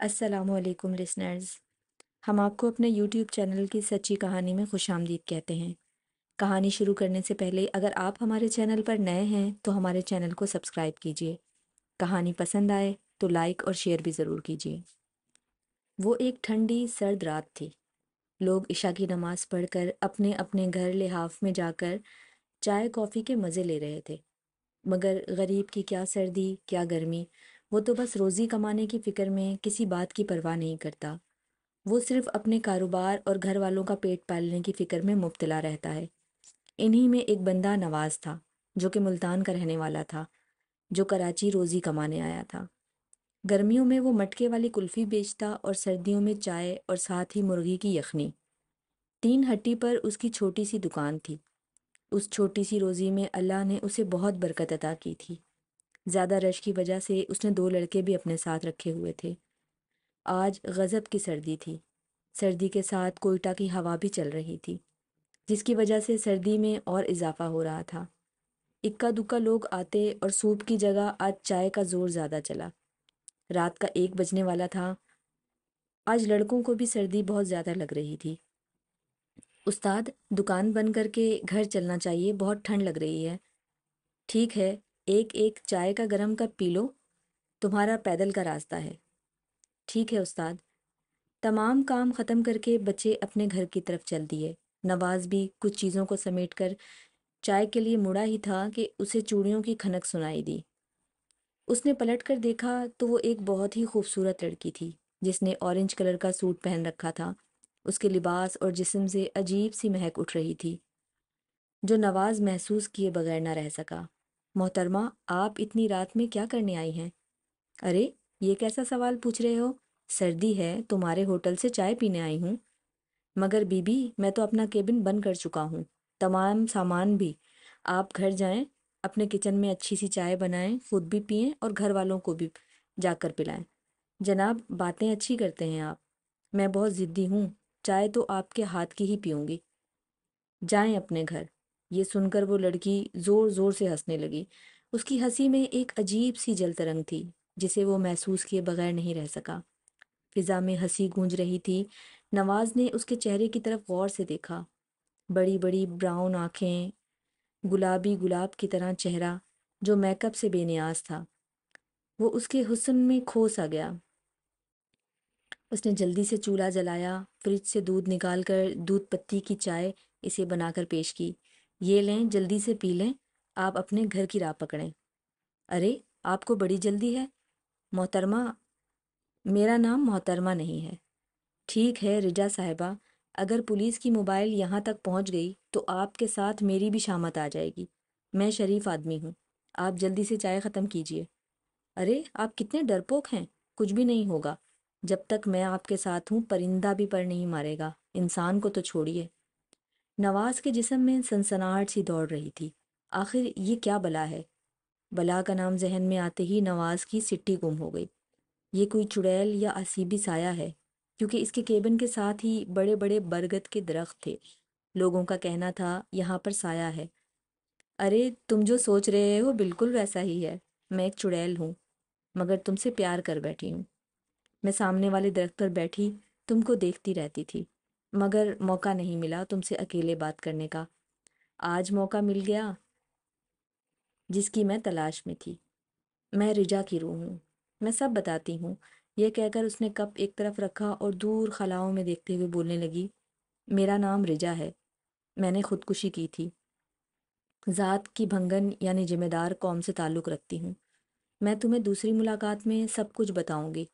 السلام علیکم لسنرز۔ ہم آپ کو اپنے یوٹیوب چینل کی سچی کہانی میں خوش آمدید کہتے ہیں۔ کہانی شروع کرنے سے پہلے اگر آپ ہمارے چینل پر نئے ہیں تو ہمارے چینل کو سبسکرائب کیجیے۔ کہانی پسند آئے تو لائک اور شیئر بھی ضرور کیجیے۔ وہ ایک ٹھنڈی سرد رات تھی۔ لوگ عشاء کی نماز پڑھ کر اپنے اپنے گھر لحاف میں جا کر چائے کافی کے مزے لے رہے تھے، مگر غریب کی کیا سردی کیا گرمی، وہ تو بس روزی کمانے کی فکر میں کسی بات کی پرواہ نہیں کرتا۔ وہ صرف اپنے کاروبار اور گھر والوں کا پیٹ پالنے کی فکر میں مبتلا رہتا ہے۔ انہی میں ایک بندہ نواز تھا، جو کہ ملتان کا رہنے والا تھا، جو کراچی روزی کمانے آیا تھا۔ گرمیوں میں وہ مٹکے والی کلفی بیچتا اور سردیوں میں چائے اور ساتھ ہی مرغی کی یخنی۔ تین ہٹی پر اس کی چھوٹی سی دکان تھی۔ اس چھوٹی سی روزی میں اللہ نے اسے بہت برکت عطا کی تھی۔ زیادہ رش کی وجہ سے اس نے دو لڑکے بھی اپنے ساتھ رکھے ہوئے تھے۔ آج غضب کی سردی تھی۔ سردی کے ساتھ کوئٹہ کی ہوا بھی چل رہی تھی، جس کی وجہ سے سردی میں اور اضافہ ہو رہا تھا۔ اکا دکا لوگ آتے اور سوپ کی جگہ آج چائے کا زور زیادہ چلا۔ رات کا 1 بجنے والا تھا۔ آج لڑکوں کو بھی سردی بہت زیادہ لگ رہی تھی۔ استاد، دکان بند کر کے گھر چلنا چاہیے، بہت ٹھنڈ لگ رہی ہے۔ ٹھیک ہے، ایک چائے کا گرم کپ پی لو، تمہارا پیدل کا راستہ ہے۔ ٹھیک ہے استاد۔ تمام کام ختم کر کے بچے اپنے گھر کی طرف چل دیے۔ نواز بھی کچھ چیزوں کو سمیٹ کر چائے کے لیے مڑا ہی تھا کہ اسے چوڑیوں کی کھنک سنائی دی۔ اس نے پلٹ کر دیکھا تو وہ ایک بہت ہی خوبصورت لڑکی تھی، جس نے اورنج کلر کا سوٹ پہن رکھا تھا۔ اس کے لباس اور جسم سے عجیب سی مہک اٹھ رہی تھی، جو نواز محسوس کیے بغیر نہ رہ سکا۔ محترمہ، آپ اتنی رات میں کیا کرنے آئی ہیں؟ ارے، یہ کیسا سوال پوچھ رہے ہو؟ سردی ہے، تمہارے ہوٹل سے چائے پینے آئی ہوں۔ مگر بی بی، میں تو اپنا کیبن بند کر چکا ہوں، تمام سامان بھی۔ آپ گھر جائیں، اپنے کچن میں اچھی سی چائے بنائیں، خود بھی پئیں اور گھر والوں کو بھی جا کر پلائیں۔ جناب، باتیں اچھی کرتے ہیں آپ، میں بہت ضدی ہوں، چائے تو آپ کے ہاتھ کی ہی پیوں گی۔ جائیں اپنے گھر۔ یہ سن کر وہ لڑکی زور زور سے ہنسنے لگی۔ اس کی ہنسی میں ایک عجیب سی جل ترنگ تھی، جسے وہ محسوس کیے بغیر نہیں رہ سکا۔ فضا میں ہنسی گونج رہی تھی۔ نواز نے اس کے چہرے کی طرف غور سے دیکھا۔ بڑی بڑی براؤن آنکھیں، گلابی گلاب کی طرح چہرہ جو میک اپ سے بے نیاز تھا۔ وہ اس کے حسن میں کھو سا گیا۔ اس نے جلدی سے چولہا جلایا، فریج سے دودھ نکال کر دودھ پتی کی چائے اسے بنا کر پیش کی۔ یہ لیں، جلدی سے پی لیں، آپ اپنے گھر کی راہ پکڑیں۔ ارے، آپ کو بڑی جلدی ہے؟ محترمہ، میرا نام محترمہ نہیں ہے۔ ٹھیک ہے رجا صاحبہ، اگر پولیس کی موبائل یہاں تک پہنچ گئی تو آپ کے ساتھ میری بھی شامت آ جائے گی۔ میں شریف آدمی ہوں، آپ جلدی سے چائے ختم کیجیے۔ ارے، آپ کتنے ڈرپوک ہیں، کچھ بھی نہیں ہوگا۔ جب تک میں آپ کے ساتھ ہوں پرندہ بھی پر نہیں مارے گا، انسان کو تو چھوڑیے۔ نواز کے جسم میں سنسناہٹ سی دوڑ رہی تھی۔ آخر یہ کیا بلا ہے؟ بلا کا نام ذہن میں آتے ہی نواز کی سٹی گم ہو گئی۔ یہ کوئی چڑیل یا اسیبی سایہ ہے، کیونکہ اس کے کیبن کے ساتھ ہی بڑے بڑے برگد کے درخت تھے۔ لوگوں کا کہنا تھا یہاں پر سایہ ہے۔ ارے، تم جو سوچ رہے ہو بالکل ویسا ہی ہے۔ میں ایک چڑیل ہوں، مگر تم سے پیار کر بیٹھی ہوں۔ میں سامنے والے درخت پر بیٹھی تم کو دیکھتی رہتی تھی، مگر موقع نہیں ملا تم سے اکیلے بات کرنے کا۔ آج موقع مل گیا، جس کی میں تلاش میں تھی۔ میں رجا کی روح ہوں، میں سب بتاتی ہوں۔ یہ کہہ کر اس نے کپ ایک طرف رکھا اور دور خلاؤں میں دیکھتے ہوئے بولنے لگی، میرا نام رجا ہے، میں نے خودکشی کی تھی۔ ذات کی بھنگن یعنی ذمہ دار قوم سے تعلق رکھتی ہوں۔ میں تمہیں دوسری ملاقات میں سب کچھ بتاؤں گی،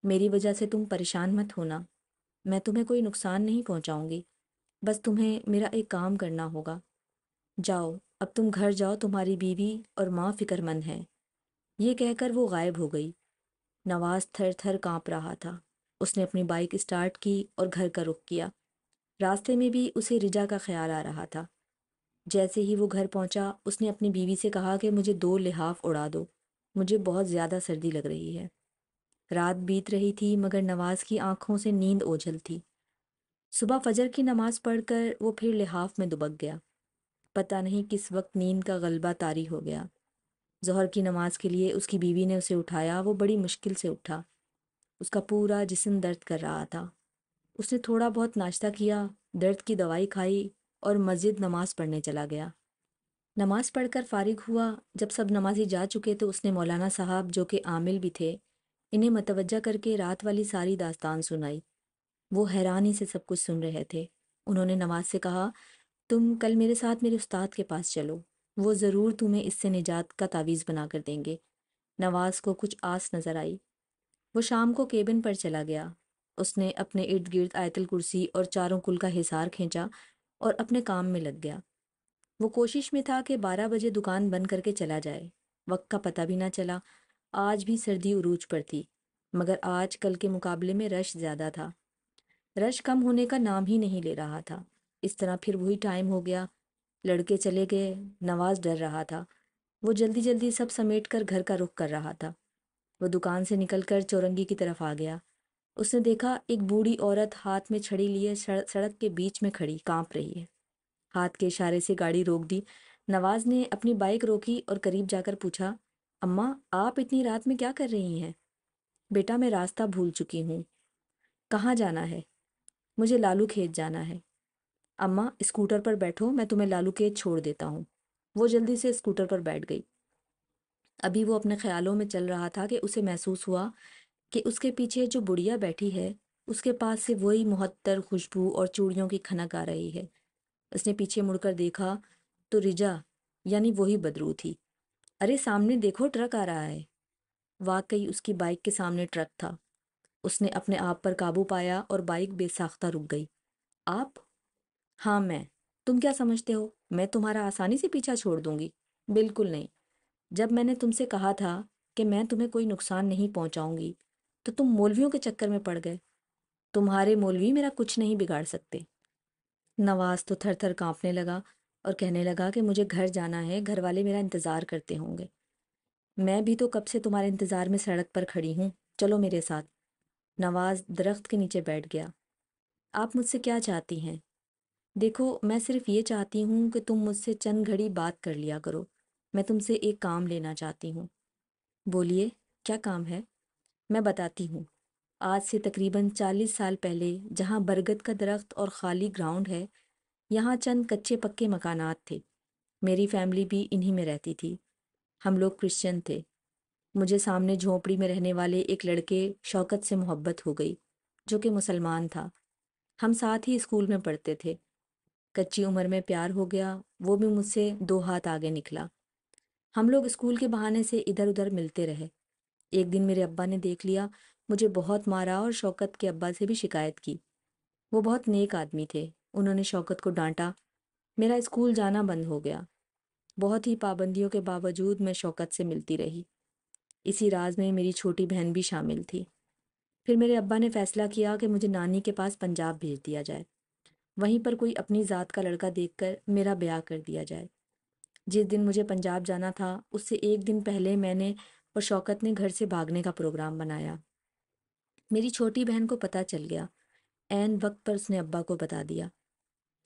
میری وجہ سے تم پریشان مت ہونا۔ میں تمہیں کوئی نقصان نہیں پہنچاؤں گی، بس تمہیں میرا ایک کام کرنا ہوگا۔ جاؤ، اب تم گھر جاؤ، تمہاری بیوی اور ماں فکر مند ہیں۔ یہ کہہ کر وہ غائب ہو گئی۔ نواز تھر تھر کانپ رہا تھا۔ اس نے اپنی بائک اسٹارٹ کی اور گھر کا رخ کیا۔ راستے میں بھی اسے رجا کا خیال آ رہا تھا۔ جیسے ہی وہ گھر پہنچا، اس نے اپنی بیوی سے کہا کہ مجھے 2 لحاف اڑا دو، مجھے بہت زیادہ سردی لگ رہی ہے۔ رات بیت رہی تھی مگر نواز کی آنکھوں سے نیند اوجھل تھی۔ صبح فجر کی نماز پڑھ کر وہ پھر لحاف میں دبک گیا۔ پتہ نہیں کس وقت نیند کا غلبہ طاری ہو گیا۔ ظہر کی نماز کے لیے اس کی بیوی نے اسے اٹھایا، وہ بڑی مشکل سے اٹھا۔ اس کا پورا جسم درد کر رہا تھا۔ اس نے تھوڑا بہت ناشتہ کیا، درد کی دوائی کھائی اور مسجد نماز پڑھنے چلا گیا۔ نماز پڑھ کر فارغ ہوا۔ جب سب نمازی جا چکے تو اس نے مولانا صاحب جو کہ عامل بھی تھے انہیں متوجہ کر کے رات والی ساری داستان سنائی۔ وہ حیرانی سے سب کچھ سن رہے تھے۔ انہوں نے نواز سے کہا، تم کل میرے ساتھ میرے استاد کے پاس چلو، وہ ضرور تمہیں اس سے نجات کا تعویذ بنا کر دیں گے۔ نواز کو کچھ آس نظر آئی۔ وہ شام کو کیبن پر چلا گیا۔ اس نے اپنے ارد گرد آیت الکرسی اور چاروں کل کا حصار کھینچا اور اپنے کام میں لگ گیا۔ وہ کوشش میں تھا کہ 12 بجے دکان بند کر کے چلا جائے۔ وقت کا پتہ بھی نہ چلا۔ آج بھی سردی عروج پر تھی، مگر آج کل کے مقابلے میں رش زیادہ تھا۔ رش کم ہونے کا نام ہی نہیں لے رہا تھا۔ اس طرح پھر وہی ٹائم ہو گیا۔ لڑکے چلے گئے۔ نواز ڈر رہا تھا۔ وہ جلدی جلدی سب سمیٹ کر گھر کا رخ کر رہا تھا۔ وہ دکان سے نکل کر چورنگی کی طرف آ گیا۔ اس نے دیکھا ایک بوڑھی عورت ہاتھ میں چھڑی لیے سڑک کے بیچ میں کھڑی کانپ رہی ہے۔ ہاتھ کے اشارے سے گاڑی روک دی۔ نواز نے اپنی بائک روکی اور قریب جا کر پوچھا، اماں آپ اتنی رات میں کیا کر رہی ہیں؟ بیٹا میں راستہ بھول چکی ہوں۔ کہاں جانا ہے؟ مجھے لالو کھیت جانا ہے۔ اماں اسکوٹر پر بیٹھو، میں تمہیں لالو کھیت چھوڑ دیتا ہوں۔ وہ جلدی سے اسکوٹر پر بیٹھ گئی۔ ابھی وہ اپنے خیالوں میں چل رہا تھا کہ اسے محسوس ہوا کہ اس کے پیچھے جو بڑھیا بیٹھی ہے اس کے پاس سے وہی معطر خوشبو اور چوڑیوں کی کھنک آ رہی ہے۔ اس نے پیچھے مڑ کر دیکھا تو رجا یعنی وہی بدرو تھی۔ ارے سامنے دیکھو، ٹرک آ رہا ہے۔ واقعی اس کی بائک کے سامنے ٹرک تھا۔ اس نے اپنے آپ پر قابو پایا اور بائک بے ساختہ رک گئی۔ آپ؟ ہاں میں۔ تم کیا سمجھتے ہو میں تمہارا آسانی سے پیچھا چھوڑ دوں گی؟ بالکل نہیں۔ جب میں نے تم سے کہا تھا کہ میں تمہیں کوئی نقصان نہیں پہنچاؤں گی تو تم مولویوں کے چکر میں پڑ گئے۔ تمہارے مولوی میرا کچھ نہیں بگاڑ سکتے۔ نواز تو تھر تھر کانپنے لگا اور کہنے لگا کہ مجھے گھر جانا ہے، گھر والے میرا انتظار کرتے ہوں گے۔ میں بھی تو کب سے تمہارے انتظار میں سڑک پر کھڑی ہوں، چلو میرے ساتھ۔ نواز درخت کے نیچے بیٹھ گیا۔ آپ مجھ سے کیا چاہتی ہیں؟ دیکھو میں صرف یہ چاہتی ہوں کہ تم مجھ سے چند گھڑی بات کر لیا کرو۔ میں تم سے ایک کام لینا چاہتی ہوں۔ بولیے، کیا کام ہے؟ میں بتاتی ہوں۔ آج سے تقریباً 40 سال پہلے جہاں برگد کا درخت اور خالی گراؤنڈ ہے، یہاں چند کچے پکے مکانات تھے۔ میری فیملی بھی انہی میں رہتی تھی۔ ہم لوگ کرسچن تھے۔ مجھے سامنے جھونپڑی میں رہنے والے ایک لڑکے شوکت سے محبت ہو گئی جو کہ مسلمان تھا۔ ہم ساتھ ہی اسکول میں پڑھتے تھے۔ کچی عمر میں پیار ہو گیا، وہ بھی مجھ سے 2 ہاتھ آگے نکلا۔ ہم لوگ اسکول کے بہانے سے ادھر ادھر ملتے رہے۔ ایک دن میرے ابا نے دیکھ لیا، مجھے بہت مارا اور شوکت کے ابا سے بھی شکایت کی۔ وہ بہت نیک آدمی تھے، انہوں نے شوکت کو ڈانٹا۔ میرا اسکول جانا بند ہو گیا۔ بہت ہی پابندیوں کے باوجود میں شوکت سے ملتی رہی۔ اسی راز میں میری چھوٹی بہن بھی شامل تھی۔ پھر میرے ابا نے فیصلہ کیا کہ مجھے نانی کے پاس پنجاب بھیج دیا جائے، وہیں پر کوئی اپنی ذات کا لڑکا دیکھ کر میرا بیاہ کر دیا جائے۔ جس دن مجھے پنجاب جانا تھا اس سے ایک دن پہلے میں نے اور شوکت نے گھر سے بھاگنے کا پروگرام بنایا۔ میری چھوٹی بہن کو پتہ چل گیا۔ عین وقت پر اس نے ابا کو بتا دیا۔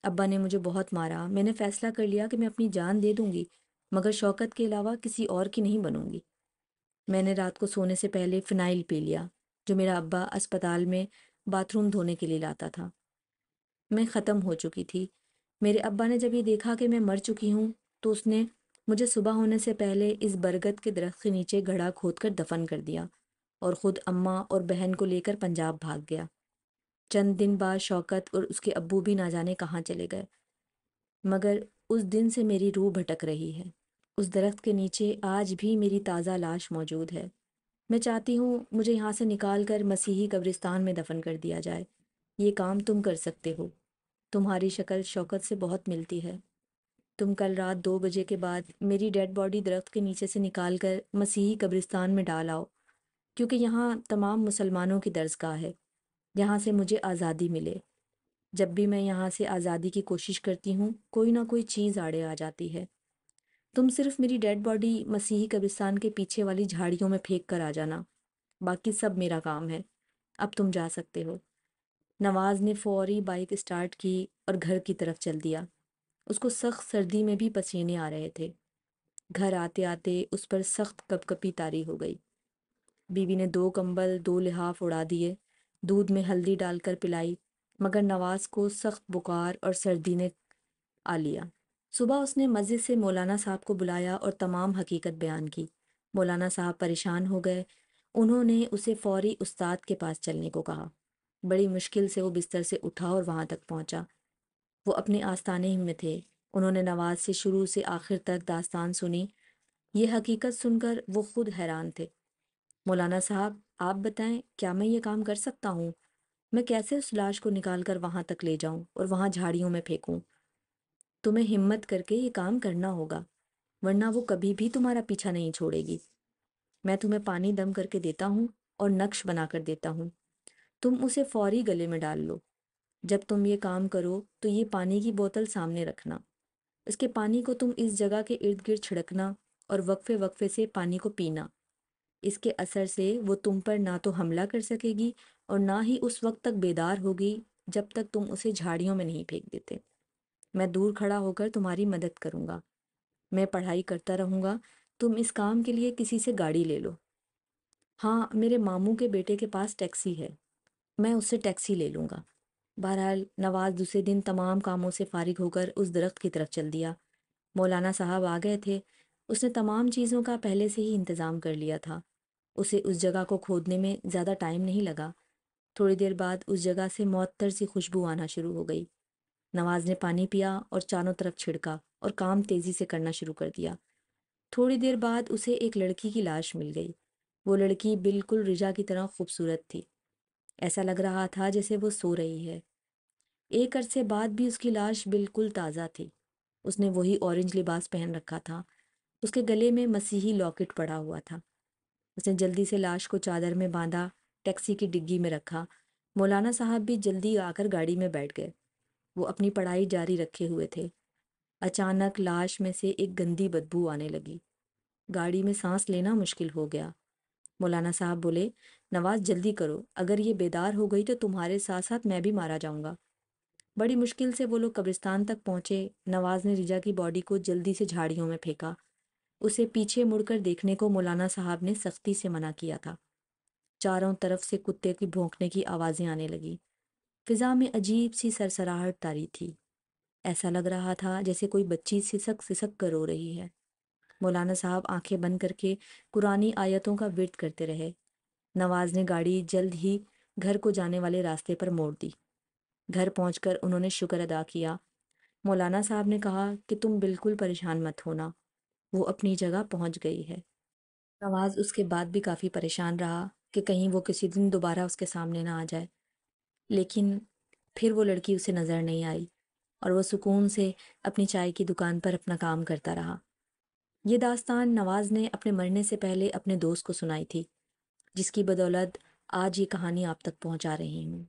ابا نے مجھے بہت مارا۔ میں نے فیصلہ کر لیا کہ میں اپنی جان دے دوں گی مگر شوکت کے علاوہ کسی اور کی نہیں بنوں گی۔ میں نے رات کو سونے سے پہلے فنائل پی لیا جو میرا ابا اسپتال میں باتھ روم دھونے کے لیے لاتا تھا۔ میں ختم ہو چکی تھی۔ میرے ابا نے جب یہ دیکھا کہ میں مر چکی ہوں تو اس نے مجھے صبح ہونے سے پہلے اس برگد کے درخت کے نیچے گڑھا کھود کر دفن کر دیا اور خود اماں اور بہن کو لے کر پنجاب بھاگ گیا۔ چند دن بعد شوکت اور اس کے ابو بھی نہ جانے کہاں چلے گئے، مگر اس دن سے میری روح بھٹک رہی ہے۔ اس درخت کے نیچے آج بھی میری تازہ لاش موجود ہے۔ میں چاہتی ہوں مجھے یہاں سے نکال کر مسیحی قبرستان میں دفن کر دیا جائے۔ یہ کام تم کر سکتے ہو۔ تمہاری شکل شوکت سے بہت ملتی ہے۔ تم کل رات 2 بجے کے بعد میری ڈیڈ باڈی درخت کے نیچے سے نکال کر مسیحی قبرستان میں ڈال آؤ، کیونکہ یہاں تمام مسلمانوں کی درسگاہ ہے، یہاں سے مجھے آزادی ملے۔ جب بھی میں یہاں سے آزادی کی کوشش کرتی ہوں کوئی نہ کوئی چیز آڑے آ جاتی ہے۔ تم صرف میری ڈیڈ باڈی مسیحی قبرستان کے پیچھے والی جھاڑیوں میں پھینک کر آ جانا، باقی سب میرا کام ہے۔ اب تم جا سکتے ہو۔ نواز نے فوری بائک اسٹارٹ کی اور گھر کی طرف چل دیا۔ اس کو سخت سردی میں بھی پسینے آ رہے تھے۔ گھر آتے آتے اس پر سخت کپ کپی طاری ہو گئی۔ بیوی نے 2 کمبل 2 لحاف اڑا دیے، دودھ میں ہلدی ڈال کر پلائی، مگر نواز کو سخت بخار اور سردی نے آ لیا۔ صبح اس نے مسجد سے مولانا صاحب کو بلایا اور تمام حقیقت بیان کی۔ مولانا صاحب پریشان ہو گئے۔ انہوں نے اسے فوری استاد کے پاس چلنے کو کہا۔ بڑی مشکل سے وہ بستر سے اٹھا اور وہاں تک پہنچا۔ وہ اپنے آستانے میں تھے۔ انہوں نے نواز سے شروع سے آخر تک داستان سنی۔ یہ حقیقت سن کر وہ خود حیران تھے۔ مولانا صاحب، آپ بتائیں، کیا میں یہ کام کر سکتا ہوں؟ میں کیسے اس لاش کو نکال کر وہاں تک لے جاؤں اور وہاں جھاڑیوں میں پھینکوں؟ تمہیں ہمت کر کے یہ کام کرنا ہوگا، ورنہ وہ کبھی بھی تمہارا پیچھا نہیں چھوڑے گی۔ میں تمہیں پانی دم کر کے دیتا ہوں اور نقش بنا کر دیتا ہوں، تم اسے فوری گلے میں ڈال لو۔ جب تم یہ کام کرو تو یہ پانی کی بوتل سامنے رکھنا، اس کے پانی کو تم اس جگہ کے ارد گرد چھڑکنا اور وقفے وقفے سے پانی کو پینا۔ اس کے اثر سے وہ تم پر نہ تو حملہ کر سکے گی اور نہ ہی اس وقت تک بیدار ہوگی جب تک تم اسے جھاڑیوں میں نہیں پھینک دیتے۔ میں دور کھڑا ہو کر تمہاری مدد کروں گا، میں پڑھائی کرتا رہوں گا، تم اس کام کے لیے کسی سے گاڑی لے لو۔ ہاں، میرے ماموں کے بیٹے کے پاس ٹیکسی ہے، میں اس سے ٹیکسی لے لوں گا۔ بہرحال نواز دوسرے دن تمام کاموں سے فارغ ہو کر اس درخت کی طرف چل دیا۔ مولانا صاحب آ گئے تھے۔ اس نے تمام چیزوں کا پہلے سے ہی انتظام کر لیا تھا۔ اسے اس جگہ کو کھودنے میں زیادہ ٹائم نہیں لگا۔ تھوڑی دیر بعد اس جگہ سے معطر سی خوشبو آنا شروع ہو گئی۔ نواز نے پانی پیا اور چاروں طرف چھڑکا اور کام تیزی سے کرنا شروع کر دیا۔ تھوڑی دیر بعد اسے ایک لڑکی کی لاش مل گئی۔ وہ لڑکی بالکل رجا کی طرح خوبصورت تھی۔ ایسا لگ رہا تھا جیسے وہ سو رہی ہے۔ ایک عرصے بعد بھی اس کی لاش بالکل تازہ تھی۔ اس نے وہی اورنج لباس پہن رکھا تھا۔ اس کے گلے میں مسیحی لاکٹ پڑا ہوا تھا۔ اس نے جلدی سے لاش کو چادر میں باندھا، ٹیکسی کی ڈگی میں رکھا۔ مولانا صاحب بھی جلدی آ کر گاڑی میں بیٹھ گئے۔ وہ اپنی پڑھائی جاری رکھے ہوئے تھے۔ اچانک لاش میں سے ایک گندی بدبو آنے لگی۔ گاڑی میں سانس لینا مشکل ہو گیا۔ مولانا صاحب بولے، نواز جلدی کرو، اگر یہ بیدار ہو گئی تو تمہارے ساتھ ساتھ میں بھی مارا جاؤں گا۔ بڑی مشکل سے وہ لوگ قبرستان تک پہنچے۔ نواز نے رجا کی باڈی کو جلدی سے جھاڑیوں میں پھینکا۔ اسے پیچھے مڑ کر دیکھنے کو مولانا صاحب نے سختی سے منع کیا تھا۔ چاروں طرف سے کتے کی بھونکنے کی آوازیں آنے لگی۔ فضا میں عجیب سی سرسراہٹ طاری تھی۔ ایسا لگ رہا تھا جیسے کوئی بچی سسک سسک کر رو رہی ہے۔ مولانا صاحب آنکھیں بند کر کے قرآنی آیتوں کا ورد کرتے رہے۔ نواز نے گاڑی جلد ہی گھر کو جانے والے راستے پر موڑ دی۔ گھر پہنچ کر انہوں نے شکر ادا کیا۔ مولانا صاحب نے کہا کہ تم بالکل پریشان مت ہونا، وہ اپنی جگہ پہنچ گئی ہے۔ نواز اس کے بعد بھی کافی پریشان رہا کہ کہیں وہ کسی دن دوبارہ اس کے سامنے نہ آ جائے، لیکن پھر وہ لڑکی اسے نظر نہیں آئی اور وہ سکون سے اپنی چائے کی دکان پر اپنا کام کرتا رہا۔ یہ داستان نواز نے اپنے مرنے سے پہلے اپنے دوست کو سنائی تھی، جس کی بدولت آج یہ کہانی آپ تک پہنچا رہی ہوں۔